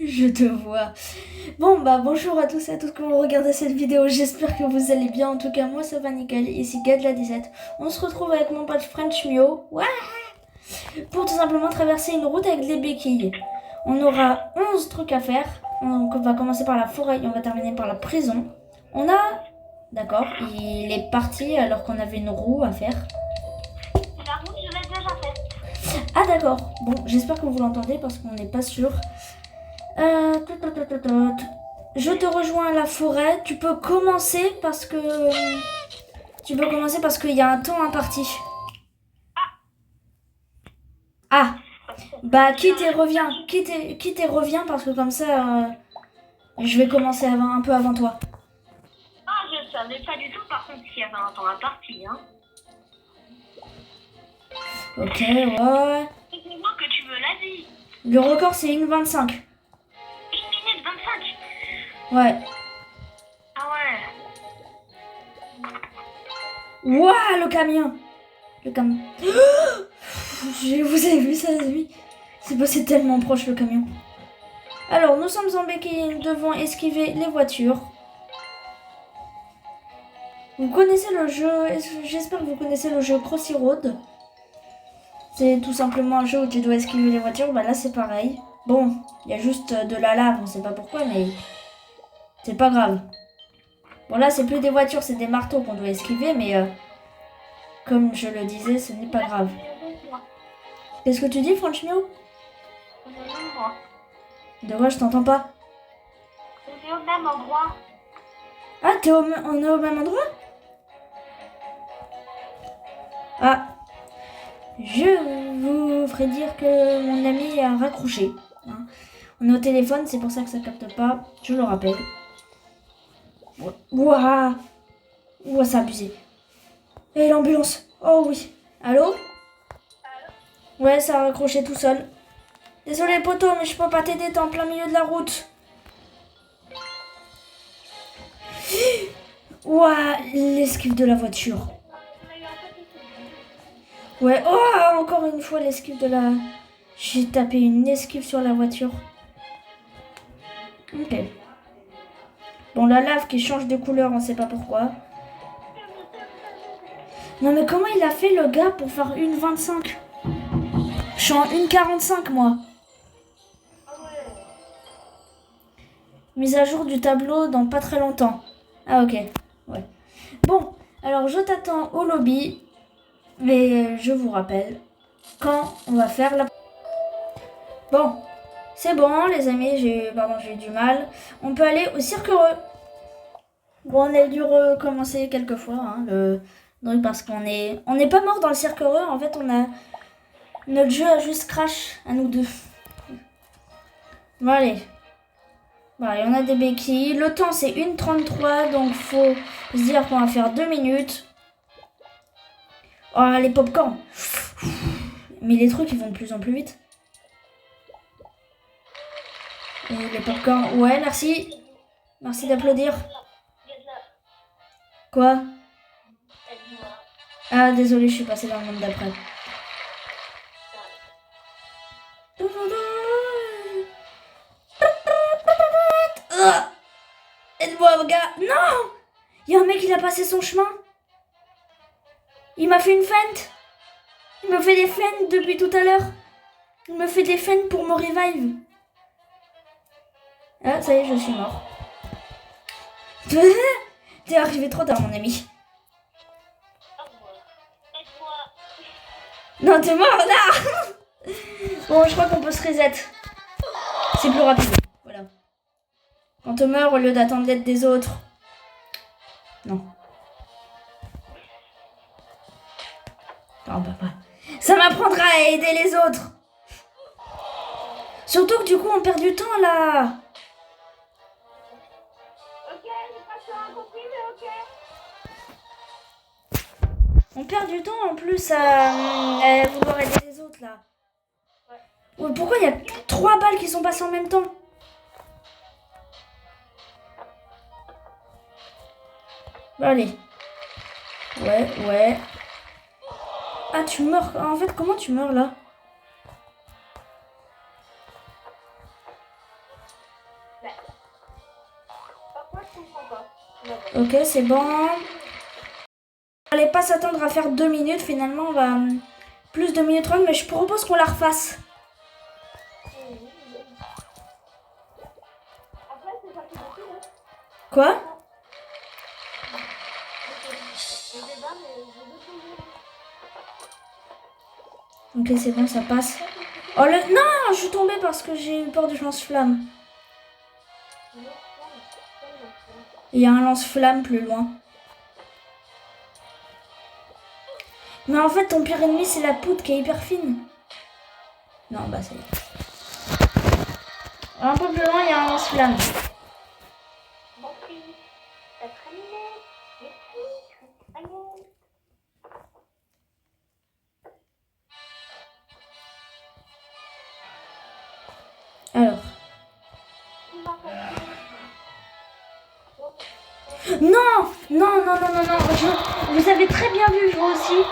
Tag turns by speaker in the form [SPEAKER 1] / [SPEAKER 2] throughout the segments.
[SPEAKER 1] Je te vois. Bon, bah bonjour à tous et à toutes qui vont regarder cette vidéo. J'espère que vous allez bien. En tout cas, moi ça va nickel. Ici Gadla17. On se retrouve avec mon pote French Mio. Ouais, pour tout simplement traverser une route avec des béquilles. On aura 11 trucs à faire. Donc on va commencer par la forêt et on va terminer par la prison. On a... D'accord, il est parti alors qu'on avait une roue à faire.
[SPEAKER 2] La route, je l'ai déjà faite.
[SPEAKER 1] Ah d'accord, bon, j'espère que vous l'entendez parce qu'on n'est pas sûr. Je te rejoins à la forêt. Tu peux commencer parce que... qu'il y a un temps imparti. Ah, bah quitte et reviens. Quitte et reviens parce que comme ça, je vais commencer un peu avant toi.
[SPEAKER 2] Ah, je savais pas du tout, par contre, s'il y avait un temps à partie, hein.
[SPEAKER 1] Ok, ouais.
[SPEAKER 2] C'est moi que tu me l'as dit.
[SPEAKER 1] Le record c'est 1,25.
[SPEAKER 2] 1 minute 25.
[SPEAKER 1] Ouais.
[SPEAKER 2] Ah ouais.
[SPEAKER 1] Ouah, le camion. Le camion. Vous avez vu ça, les amis? C'est passé tellement proche le camion. Alors, nous sommes en béquille, nous devons esquiver les voitures. Vous connaissez le jeu, j'espère que vous connaissez le jeu Crossy Road. C'est tout simplement un jeu où tu dois esquiver les voitures. Bah là, c'est pareil. Bon, il y a juste de la lave, on sait pas pourquoi, mais c'est pas grave. Bon, là, c'est plus des voitures, c'est des marteaux qu'on doit esquiver, mais comme je le disais, ce n'est pas grave. Qu'est-ce que tu dis, Franchement? De quoi, je t'entends pas?
[SPEAKER 2] On est au même endroit.
[SPEAKER 1] Ah, on est au même endroit? Ah, je vous ferai dire que mon ami a raccroché. Hein. On est au téléphone, c'est pour ça que ça capte pas. Je le rappelle. Ouah, ouah, c'est abusé. Et l'ambulance. Oh oui. Allô? Ouais, ça a raccroché tout seul. Désolé, poteau, mais je peux pas t'aider, t'es en plein milieu de la route. Ouah, l'esquive de la voiture. Ouais, oh, encore une fois l'esquive de la... J'ai tapé une esquive sur la voiture. Ok. Bon, la lave qui change de couleur, on sait pas pourquoi. Non, mais comment il a fait le gars pour faire 1,25? Je suis en 1,45 moi. Mise à jour du tableau dans pas très longtemps. Ah ok, ouais. Bon, alors je t'attends au lobby. Mais je vous rappelle, quand on va faire la... Bon, c'est bon les amis, j'ai eu du mal. On peut aller au cirque heureux. Bon, on a dû recommencer quelques fois, hein, parce on n'est pas mort dans le cirque heureux. En fait, notre jeu a juste crash à nous deux. Bon allez. Bon, allez, on a des béquilles. Le temps c'est 1,33, donc faut se dire qu'on va faire 2 minutes. Oh, les popcorn. Mais les trucs ils vont de plus en plus vite. Et les popcorn. Ouais, merci. Merci d'applaudir. Quoi? Ah, désolé, je suis passée dans le monde d'après. Aide-moi, gars. Non! Il y a un mec, il a passé son chemin. Il m'a fait une feinte. Il me fait des feintes depuis tout à l'heure. Il me fait des feintes pour me revive. Ah, ça y est, je suis mort. T'es arrivé trop tard, mon ami. Non, t'es mort, là. Bon, je crois qu'on peut se reset. C'est plus rapide. Voilà. Quand on meurt, au lieu d'attendre l'aide des autres. Non. Oh, papa. Ça m'apprendra à aider les autres. Surtout que du coup, on perd du temps, là.
[SPEAKER 2] Ok, j'ai pas tout compris, mais ok.
[SPEAKER 1] On perd du temps en plus à vouloir aider les autres là. Ouais. Pourquoi il y a 3 balles qui sont passées en même temps? Bon, allez. Ouais, ouais. Ah, tu meurs. En fait, comment tu meurs là?
[SPEAKER 2] comprends pas. D'accord.
[SPEAKER 1] Ok, c'est bon. Fallait pas s'attendre à faire 2 minutes. Finalement, on va plus 2 minutes 30, mais je propose qu'on la refasse.
[SPEAKER 2] Après, c'est parti beaucoup, là.
[SPEAKER 1] Quoi?
[SPEAKER 2] Le débat, mais je veux toujours.
[SPEAKER 1] Ok, c'est bon, ça passe. Oh le... Non, je suis tombée parce que j'ai eu peur du lance-flamme. Il y a un lance-flamme plus loin. Mais en fait, ton pire ennemi, c'est la poudre qui est hyper fine. Non, bah ça y est. Un peu plus loin, il y a un lance-flamme.
[SPEAKER 2] Mon fils, t'as terminé. Mais qui? Allez.
[SPEAKER 1] Alors. Non, non, non, non, non, non. Vous avez très bien vu, vous aussi.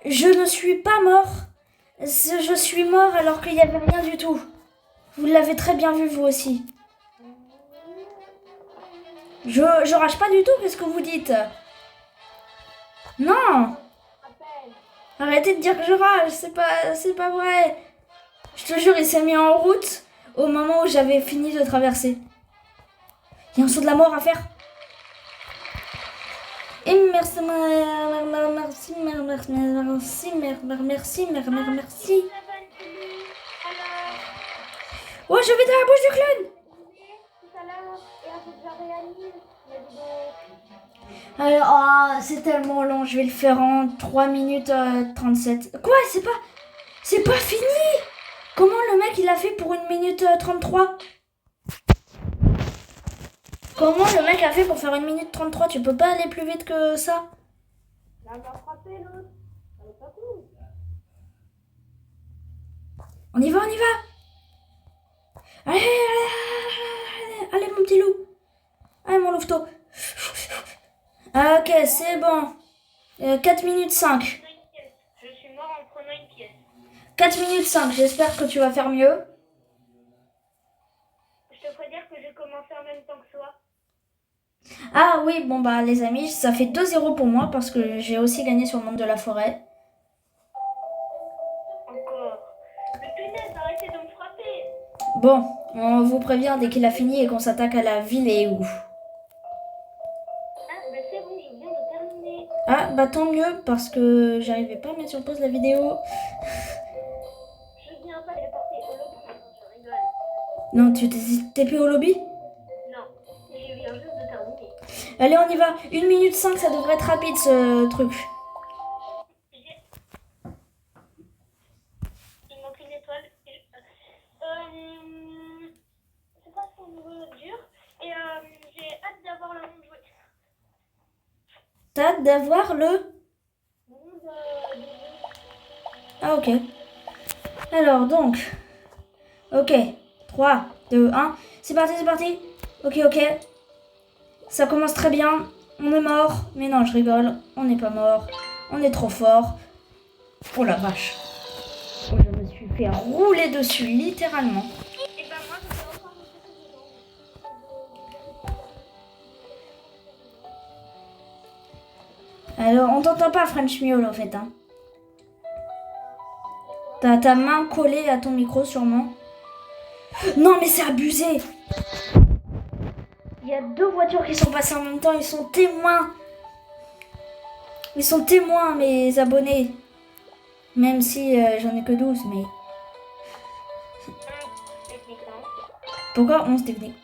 [SPEAKER 1] Je ne suis pas mort. Je suis mort alors qu'il n'y avait rien du tout. Vous l'avez très bien vu, vous aussi. Je rage pas du tout, qu'est-ce que vous dites? Non. Arrêtez de dire que je rage, c'est pas vrai. Je te jure, il s'est mis en route au moment où j'avais fini de traverser. Il y a un saut de la mort à faire. Et merci, merci, merci. Oh, je vais dans la bouche du clown.
[SPEAKER 2] Tout à l'heure, et un peu de réanime.
[SPEAKER 1] Alors, oh, c'est tellement long, je vais le faire en 3 minutes 37. Quoi? C'est pas fini? Comment le mec il a fait pour 1 minute 33? Comment le mec a fait pour faire 1 minute 33? Tu peux pas aller plus vite que ça?
[SPEAKER 2] Là, on va frapper l'autre. Ça va pas tout.
[SPEAKER 1] On y va, on y va. Allez, allez, allez, allez, mon petit loup. Allez, mon louveteau. Ok, c'est bon. 4 minutes 5.
[SPEAKER 2] Je suis mort en prenant une pièce.
[SPEAKER 1] 4 minutes 5, j'espère que tu vas faire mieux.
[SPEAKER 2] Je te ferai dire que j'ai commencé en même temps que toi.
[SPEAKER 1] Ah oui, bon bah les amis, ça fait 2-0 pour moi parce que j'ai aussi gagné sur le monde de la forêt.
[SPEAKER 2] Encore. Mais punaise, arrêtez de me frapper.
[SPEAKER 1] Bon, on vous prévient dès qu'il a fini et qu'on s'attaque à la ville et où.
[SPEAKER 2] Ah, bah c'est bon, je viens de terminer.
[SPEAKER 1] Ah bah tant mieux parce que j'arrivais pas à mettre sur pause la vidéo.
[SPEAKER 2] Je viens pas de porter au lobby. Je rigole.
[SPEAKER 1] Non, tu t'es plus au lobby?
[SPEAKER 2] Non, je viens juste de terminer.
[SPEAKER 1] Allez, on y va. 1 minute 5, ça devrait être rapide ce truc.
[SPEAKER 2] Il manque une étoile. C'est pas son niveau dur. Et j'ai hâte d'avoir le monde joué.
[SPEAKER 1] T'as hâte d'avoir le... Ah ok. Alors donc... Ok. 3, 2, 1. C'est parti, c'est parti. Ok, ok. Ça commence très bien. On est mort. Mais non, je rigole. On n'est pas mort. On est trop fort. Oh la vache. Oh, je me suis fait rouler dessus, littéralement.
[SPEAKER 2] Et ben moi, je vais encore
[SPEAKER 1] Alors, on t'entend pas, French Mule, en fait. Hein. T'as ta main collée à ton micro, sûrement. Non, mais c'est abusé. Il y a 2 voitures qui sont passées en même temps. Ils sont témoins. Ils sont témoins, mes abonnés. Même si j'en ai que 12, mais... Pourquoi 11 techniques?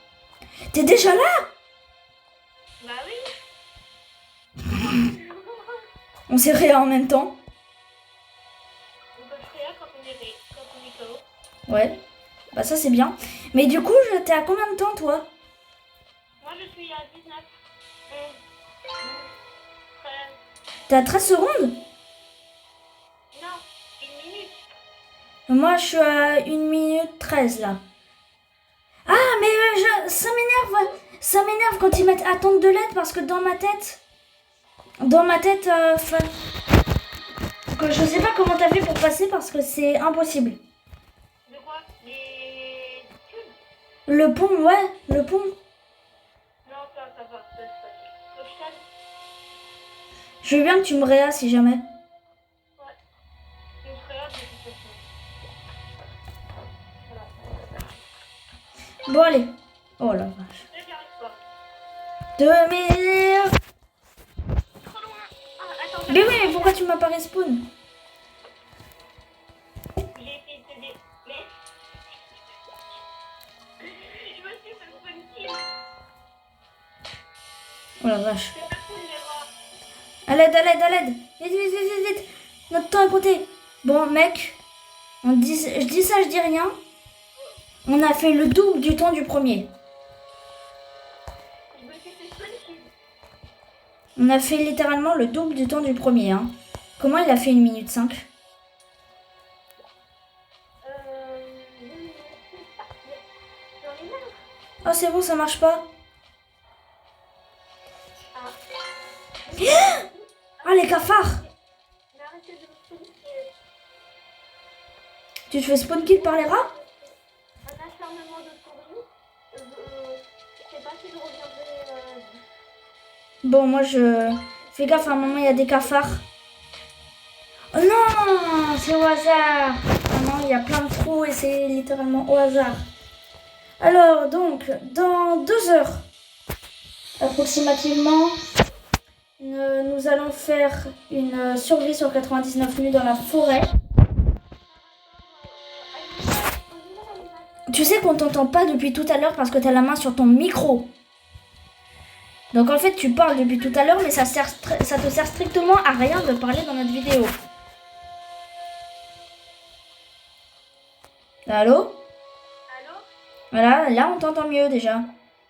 [SPEAKER 1] T'es déjà là?
[SPEAKER 2] Bah oui.
[SPEAKER 1] On s'est réa en même temps.
[SPEAKER 2] On peut se réa quand on est KO.
[SPEAKER 1] Ouais. Bah ça c'est bien. Mais du coup, t'es à combien de temps, toi?
[SPEAKER 2] Moi, je suis à 19. 11, 12, 13.
[SPEAKER 1] T'es à 13 secondes?
[SPEAKER 2] Non, 1 minute.
[SPEAKER 1] Moi, je suis à 1 minute 13, là. Ah, mais ça m'énerve. Ça m'énerve quand ils mettent attente de l'aide parce que dans ma tête... que je sais pas comment t'as fait pour passer parce que c'est impossible.
[SPEAKER 2] De quoi? Les tubes?
[SPEAKER 1] Le pont, ouais, le pont.
[SPEAKER 2] Non, je t'aide.
[SPEAKER 1] Je veux bien que tu me réas si jamais.
[SPEAKER 2] Ouais. Je ferai là de toute façon. Voilà.
[SPEAKER 1] Bon, allez. Oh la vache.
[SPEAKER 2] J'y arrive pas.
[SPEAKER 1] 2000.
[SPEAKER 2] Trop loin. Ah, attends.
[SPEAKER 1] Mais oui, mais pourquoi tu m'as pas respawn?
[SPEAKER 2] J'ai essayé de t'aider. Mais. Je me suis fait spawn kill.
[SPEAKER 1] Oh la vache.
[SPEAKER 2] C'est pas cool les rats.
[SPEAKER 1] À l'aide, à l'aide, à l'aide. Vite, vite, vite, vite, vite. Notre temps est compté. Bon, mec. Je dis ça, je dis rien. On a fait le double du temps du premier.
[SPEAKER 2] Je me suis fait spawn kill.
[SPEAKER 1] On a fait littéralement le double du temps du premier. Hein. Comment il a fait 1 minute 5?
[SPEAKER 2] J'en ai marre.
[SPEAKER 1] Oh, c'est bon, ça marche pas. Ah, les cafards.
[SPEAKER 2] Mais arrêtez de me spawn kill.
[SPEAKER 1] Tu te fais spawn kill par les rats?
[SPEAKER 2] Un acharnement de souris. Je sais pas si je reviendrai.
[SPEAKER 1] Bon, moi, je... Fais gaffe, à un moment, il y a des cafards. Oh non, c'est au hasard. Ah non, il y a plein de trous et c'est littéralement au hasard. Alors, donc, dans 2 heures, approximativement, nous allons faire une survie sur 99 nuits dans la forêt. Tu sais qu'on t'entend pas depuis tout à l'heure parce que tu as la main sur ton micro. Donc en fait, tu parles depuis tout à l'heure, mais ça te sert strictement à rien de parler dans notre vidéo. Allô?
[SPEAKER 2] Allô?
[SPEAKER 1] Voilà, là on t'entend mieux déjà.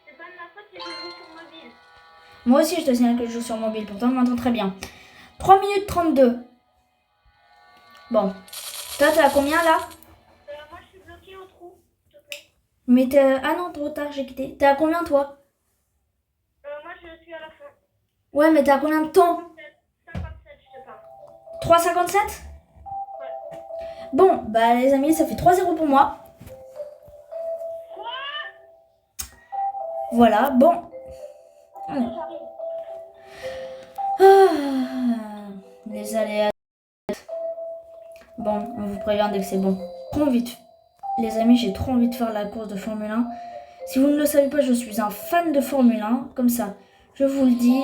[SPEAKER 2] C'est pas de ma faute si je joue sur mobile.
[SPEAKER 1] Moi aussi, je te signale que je joue sur mobile, pourtant on m'entend très bien. 3 minutes 32. Bon. Toi, t'es à combien là?
[SPEAKER 2] Moi je suis bloquée au trou, s'il te plaît.
[SPEAKER 1] Mais t'es... Ah non, trop tard, j'ai quitté. T'es à combien toi?
[SPEAKER 2] Moi je suis à la fin.
[SPEAKER 1] Ouais, mais t'es à combien de temps?
[SPEAKER 2] 57, je te parle.
[SPEAKER 1] 3,57?
[SPEAKER 2] Ouais.
[SPEAKER 1] Bon, bah les amis, ça fait 3-0 pour moi.
[SPEAKER 2] Quoi?
[SPEAKER 1] Voilà, bon.
[SPEAKER 2] J'arrive.
[SPEAKER 1] Ah, les aléas. Bon, on vous prévient dès que c'est bon. Trop vite. Les amis, j'ai trop envie de faire la course de Formule 1. Si vous ne le savez pas, je suis un fan de Formule 1. Comme ça, je vous le dis.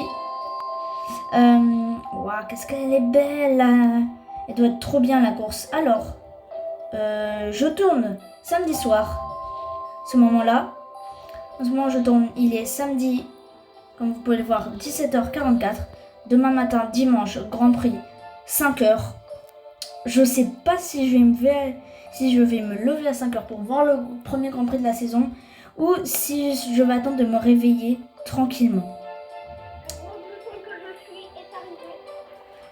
[SPEAKER 1] Waouh, qu'est-ce qu'elle est belle là. Elle doit être trop bien la course. Alors, je tourne samedi soir. Ce moment-là. En ce moment, je tourne. Il est samedi, comme vous pouvez le voir, 17h44. Demain matin, dimanche, Grand Prix, 5h. Je sais pas si je vais me lever à 5h pour voir le premier Grand Prix de la saison ou si je vais attendre de me réveiller tranquillement.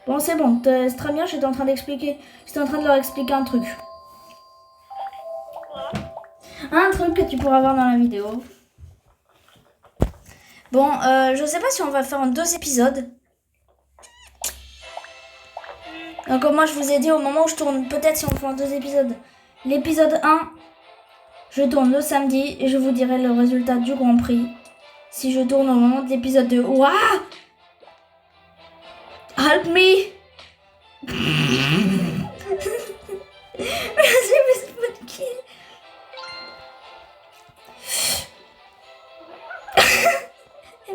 [SPEAKER 1] Bon, c'est bon, c'est très bien, j'étais en train de leur expliquer un truc. Un truc que tu pourras voir dans la vidéo. Bon, je sais pas si on va faire en 2 épisodes. Donc moi je vous ai dit au moment où je tourne, peut-être si on fait en 2 épisodes. L'épisode 1, je tourne le samedi et je vous dirai le résultat du Grand Prix. Si je tourne au moment de l'épisode 2. Waouh! Help me! Merci, mais c'est pas de qui?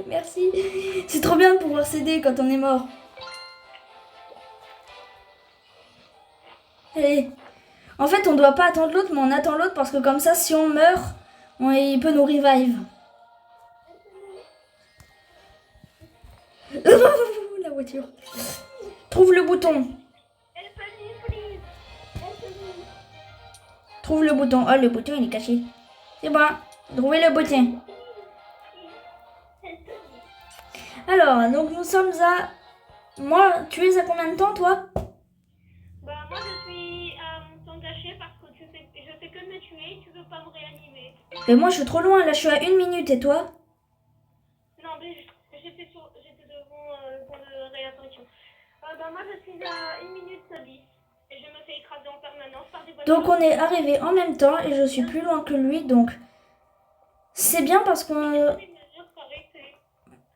[SPEAKER 1] Merci. C'est trop bien de pouvoir s'aider quand on est mort. Allez. En fait, on doit pas attendre l'autre, mais on attend l'autre parce que comme ça, si on meurt, il peut nous revive. La voiture. Trouve le bouton. Trouve le bouton. Oh, le bouton, il est caché. C'est bon. Trouvez le bouton. Alors, donc nous sommes à... Moi, tu es à combien de temps, toi?
[SPEAKER 2] Bah, moi je suis à mon temps gâché parce que je fais que me tuer, tu veux pas me réanimer.
[SPEAKER 1] Et moi, je suis trop loin. Là, je suis à 1 minute. Et toi?
[SPEAKER 2] Non, mais j'étais devant le point de réapparition. Bah, moi je suis à 1 minute 10 et je me fais écraser en permanence par des voitures.
[SPEAKER 1] Donc, on est arrivé en même temps et je suis plus loin que lui. Donc, c'est bien parce qu'on...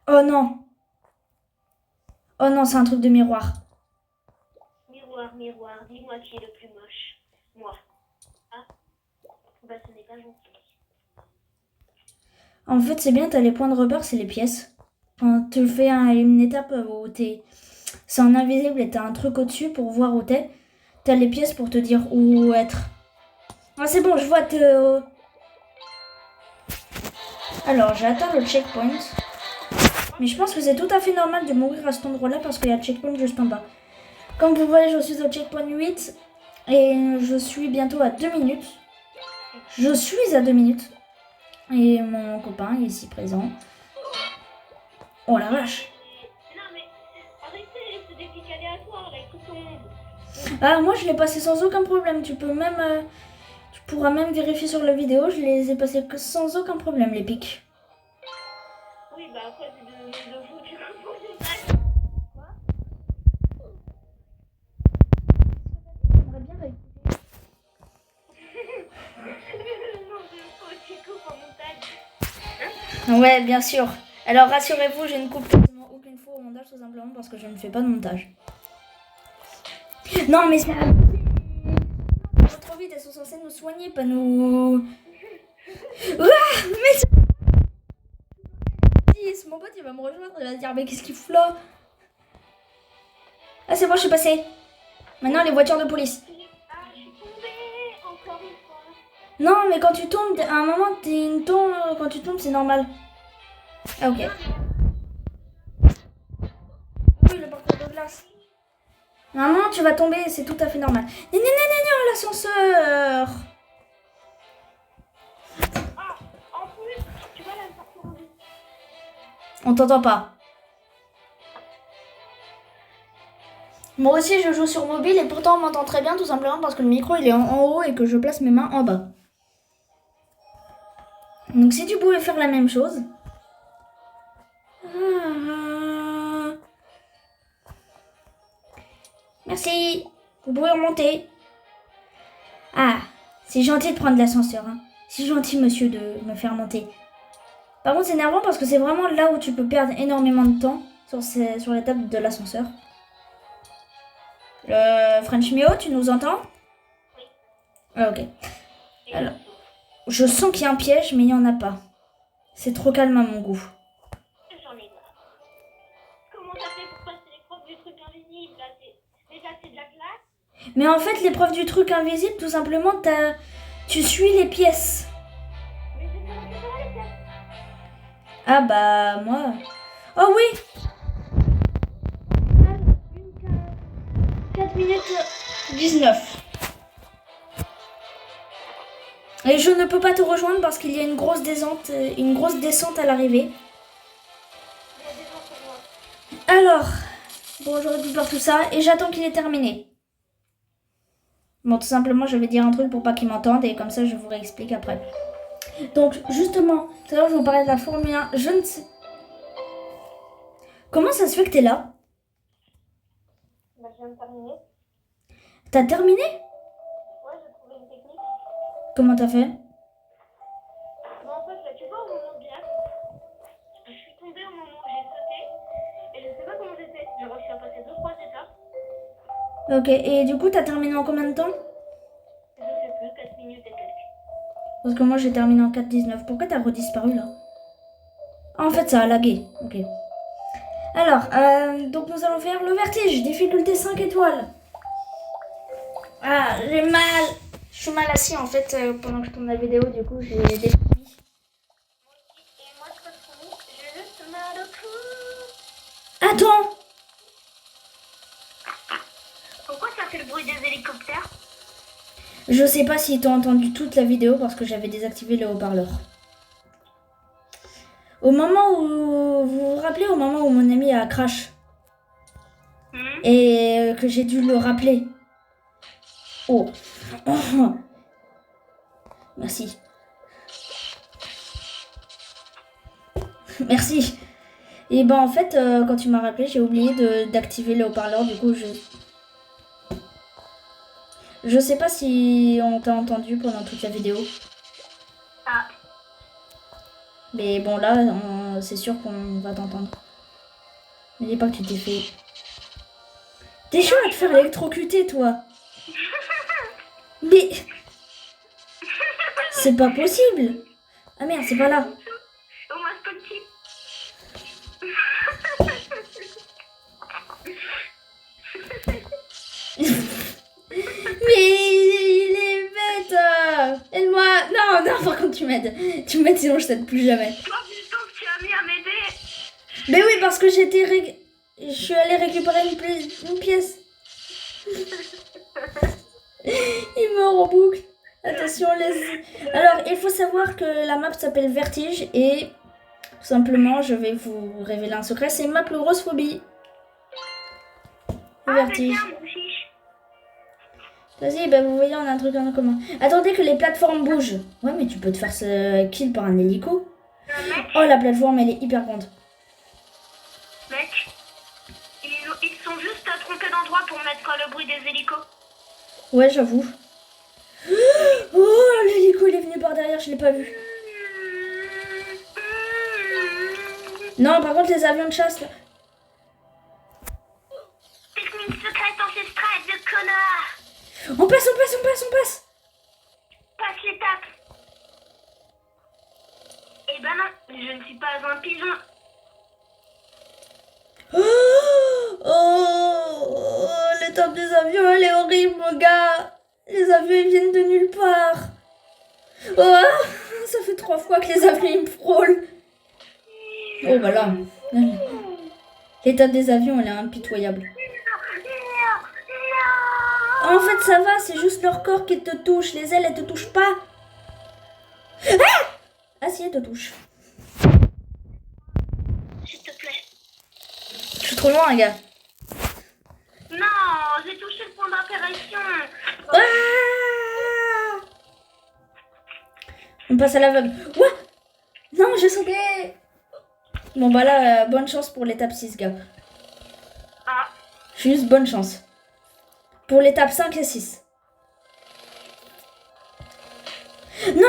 [SPEAKER 1] Oh non. Oh non, c'est un truc de miroir.
[SPEAKER 2] Miroir, miroir, dis-moi qui est le plus moche. Moi. Ah, bah ce n'est pas gentil.
[SPEAKER 1] En fait, c'est bien, t'as les points de repère, c'est les pièces. Quand tu fais une étape où c'est en invisible et t'as un truc au-dessus pour voir où t'es, t'as les pièces pour te dire où être. Ah, c'est bon, je vois te... Alors, j'ai atteint le checkpoint. Mais je pense que c'est tout à fait normal de mourir à cet endroit-là parce qu'il y a le checkpoint juste en bas. Comme vous voyez, je suis au checkpoint 8 et je suis bientôt à 2 minutes. Je suis à 2 minutes. Et mon copain est ici présent. Oh la vache.
[SPEAKER 2] Non mais arrêtez ce défi aléatoire là, avec tout ton monde.
[SPEAKER 1] Ah, moi je l'ai passé sans aucun problème. Tu peux même... tu pourras même vérifier sur la vidéo. Je les ai passés sans aucun problème, les pics.
[SPEAKER 2] Oui, bah après c'est de vous du coup c'est ça. Quoi?
[SPEAKER 1] J'aimerais bien réécouter.
[SPEAKER 2] Non, je faut que tu coupes en montage.
[SPEAKER 1] Ouais, bien sûr. Alors rassurez-vous, je ne coupe quasiment aucune fois au montage tout simplement parce que je ne fais pas de montage. Non, mais c'est... Ça va trop vite, elles sont censées nous soigner, pas nous... Ouah, mais... Mon pote, il va me rejoindre, il va se dire, mais qu'est-ce qu'il fout là? Ah, c'est bon, je suis passée. Maintenant, les voitures de police.
[SPEAKER 2] Ah, je suis tombée encore une fois.
[SPEAKER 1] Non, mais quand tu tombes, à un moment, quand tu tombes, c'est normal. Ah, ok. Oui, le porteur de glace. À un moment, tu vas tomber, c'est tout à fait normal. Non, l'ascenseur.
[SPEAKER 2] Ah, en plus, tu vois la sortie en vie.
[SPEAKER 1] On t'entend pas. Moi aussi, je joue sur mobile et pourtant, on m'entend très bien, tout simplement parce que le micro, il est en haut et que je place mes mains en bas. Donc, si tu pouvais faire la même chose... Merci. Vous pouvez remonter. Ah, c'est gentil de prendre l'ascenseur. Hein. C'est gentil, monsieur, de me faire monter. Par contre, c'est énervant parce que c'est vraiment là où tu peux perdre énormément de temps sur l'étape de l'ascenseur. French Mio, tu nous entends?
[SPEAKER 2] Oui.
[SPEAKER 1] Ah, ok. Alors, je sens qu'il y a un piège, mais il n'y en a pas. C'est trop calme à mon goût.
[SPEAKER 2] J'en ai marre. Comment t'as fait pour passer l'épreuve du truc invisible là? Déjà c'est de la glace.
[SPEAKER 1] Mais en fait, l'épreuve du truc invisible, tout simplement, tu suis les pièces.
[SPEAKER 2] Mais j'ai pas récupéré les pièces.
[SPEAKER 1] Ah bah, moi... Oh oui! 4 minutes 19. Et je ne peux pas te rejoindre parce qu'il y a une grosse descente à l'arrivée.
[SPEAKER 2] Il y a des gens pour moi.
[SPEAKER 1] Alors, bon, je récupère tout ça et j'attends qu'il est terminé. Bon, tout simplement, je vais dire un truc pour pas qu'il m'entende et comme ça, je vous réexplique après. Donc, justement, tout à l'heure, je vous parlais de la Formule 1. Je ne sais... Comment ça se fait que t'es là?
[SPEAKER 2] Bah, je viens de terminer.
[SPEAKER 1] T'as terminé?
[SPEAKER 2] Ouais, j'ai trouvé une technique.
[SPEAKER 1] Comment t'as fait?
[SPEAKER 2] Bah, en fait, là, tu vois, au moment de l'air, je suis tombée au moment où j'ai sauté. Et je sais pas comment j'ai fait. J'ai réussi à passer 2-3 étapes.
[SPEAKER 1] Ok, et du coup, t'as terminé en combien de temps?
[SPEAKER 2] Je sais plus, 4 minutes et quelques.
[SPEAKER 1] Parce que moi, j'ai terminé en 4,19. Pourquoi t'as redisparu là? Ah, en fait, ça a lagué. Ok. Alors, donc nous allons faire le vertige, difficulté 5 étoiles. Ah, j'ai mal. Je suis mal assis en fait pendant que je tourne la vidéo, du coup j'ai des
[SPEAKER 2] Et
[SPEAKER 1] bruits.
[SPEAKER 2] moi, je retrouve, j'ai juste mal au cou.
[SPEAKER 1] Attends!
[SPEAKER 2] Pourquoi ça fait le bruit des hélicoptères?
[SPEAKER 1] Je sais pas si t'as entendu toute la vidéo parce que j'avais désactivé le haut-parleur. Au moment où... Vous vous rappelez au moment où mon ami a crash et que j'ai dû le rappeler. Oh. Oh. Merci. Merci. Et ben en fait, quand tu m'as rappelé, j'ai oublié d'activer le haut-parleur. Du coup, je sais pas si on t'a entendu pendant toute la vidéo.
[SPEAKER 2] Ah.
[SPEAKER 1] Mais bon, là, c'est sûr qu'on va t'entendre. Ne dis pas que tu t'es fait T'es chaud à te faire électrocuter, toi. Mais... C'est pas possible. Ah merde, c'est pas là.
[SPEAKER 2] Au moins, c'est petit.
[SPEAKER 1] Mais il est bête. Aide-moi. Non, non, par contre, tu m'aides. Tu m'aides, sinon je t'aide plus jamais.
[SPEAKER 2] Toi, du temps que tu as mis à m'aider.
[SPEAKER 1] Mais oui, parce que je suis allée récupérer une pièce. Il meurt en boucle. Attention, Alors, il faut savoir que la map s'appelle Vertige et tout simplement, je vais vous révéler un secret. C'est ma plus grosse phobie. Le vertige. Vas-y, bah vous voyez, on a un truc en commun. Attendez que les plateformes bougent. Ouais, mais tu peux te faire kill par un hélico. Oh, la plateforme, elle est hyper grande.
[SPEAKER 2] Mec, ils sont juste trompés d'endroit pour mettre le bruit des hélicos.
[SPEAKER 1] Ouais, j'avoue. Oh, l'hélico, il est venu par derrière, je l'ai pas vu. Non, par contre, les avions de chasse, là.
[SPEAKER 2] Technique secrète ancestrale de connard.
[SPEAKER 1] On passe.
[SPEAKER 2] Passe l'étape. Eh ben non, je ne suis pas un pigeon.
[SPEAKER 1] Oh, l'étape des avions, elle est horrible, mon gars. Les avions, ils viennent de nulle part. Oh, ça fait 3 fois que les avions, ils me frôlent. Oh, bah là. L'étape des avions, elle est impitoyable. En fait, ça va, c'est juste leur corps qui te touche. Les ailes, elles te touchent pas. Ah si, elles te touchent.
[SPEAKER 2] S'il te plaît.
[SPEAKER 1] Je suis trop loin, gars.
[SPEAKER 2] Non, j'ai touché le point d'impération.
[SPEAKER 1] Ah, on passe à l'aveugle. Ouah, non, j'ai sauté. Bon, bah là, bonne chance pour l'étape 6, gars.
[SPEAKER 2] Ah.
[SPEAKER 1] Juste bonne chance. Pour l'étape 5 et 6. Non.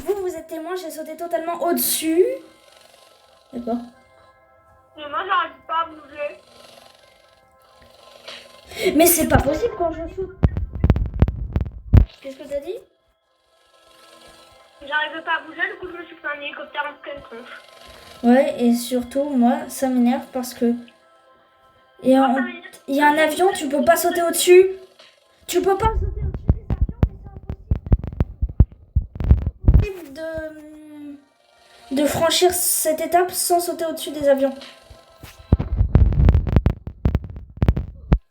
[SPEAKER 1] Vous êtes témoin, j'ai sauté totalement au-dessus. D'accord.
[SPEAKER 2] Mais moi, j'arrive pas à bouger.
[SPEAKER 1] Mais c'est pas possible quand je saute. Qu'est-ce que t'as dit?
[SPEAKER 2] J'arrive pas à bouger, du coup, je me suis fait un hélicoptère en pleine tronche.
[SPEAKER 1] Ouais, et surtout, moi, ça m'énerve parce que... Il y a un avion, tu peux pas sauter au-dessus. Tu peux pas sauter au-dessus des avions, mais c'est impossible de franchir cette étape sans sauter au-dessus des avions.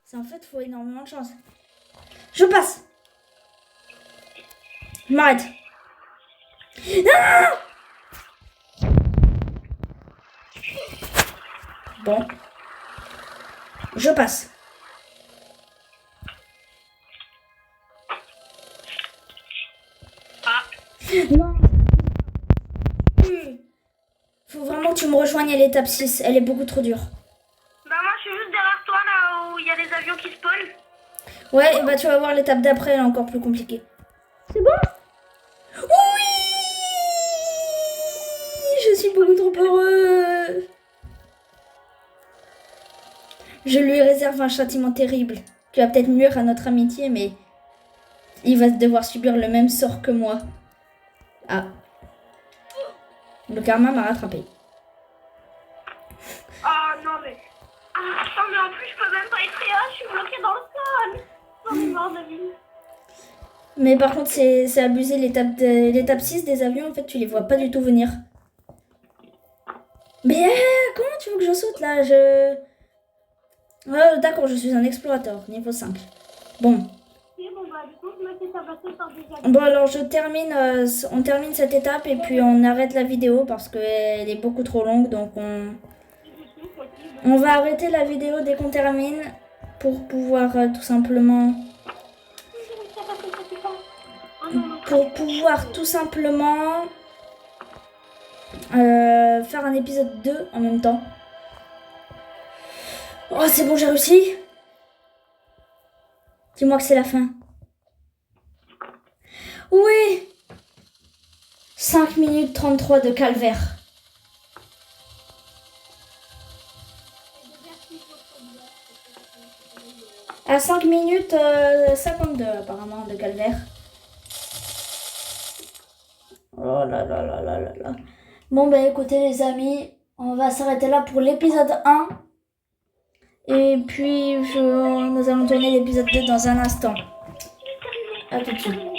[SPEAKER 1] C'est en fait, faut énormément de chance. Je passe. Je m'arrête. Non. Bon. Je passe.
[SPEAKER 2] Ah.
[SPEAKER 1] Non. Faut vraiment que tu me rejoignes à l'étape 6. Elle est beaucoup trop dure.
[SPEAKER 2] Bah moi, je suis juste derrière toi, là où il y a des avions qui spawnent.
[SPEAKER 1] Ouais, et bah tu vas voir l'étape d'après, elle est encore plus compliquée. C'est bon? Oui! Je suis beaucoup trop heureux. Je lui réserve un châtiment terrible. Tu vas peut-être nuire à notre amitié, mais il va devoir subir le même sort que moi. Ah. Le karma m'a rattrapé.
[SPEAKER 2] Ah non mais... Ah non mais en plus je peux même pas être là, je suis bloquée dans le sol. Dans le bord de vie.
[SPEAKER 1] Mais par contre c'est abusé, l'étape 6 des avions, en fait tu les vois pas du tout venir. Mais comment tu veux que je saute là? D'accord, je suis un explorateur, niveau 5. Bon.
[SPEAKER 2] Bon bah du coup je me fais tabasser par des avions.
[SPEAKER 1] Bon alors on termine cette étape et puis on arrête la vidéo parce qu'elle est beaucoup trop longue, donc on va arrêter la vidéo dès qu'on termine pour pouvoir tout simplement faire un épisode 2 en même temps. Oh c'est bon, j'ai réussi. Dis-moi que c'est la fin. Oui. 5 minutes 33 de calvaire. À 5 minutes 52 apparemment de calvaire. Oh là là là là là là. Bon bah écoutez les amis, on va s'arrêter là pour l'épisode 1. Et puis nous allons tourner l'épisode 2 dans un instant. À tout de suite.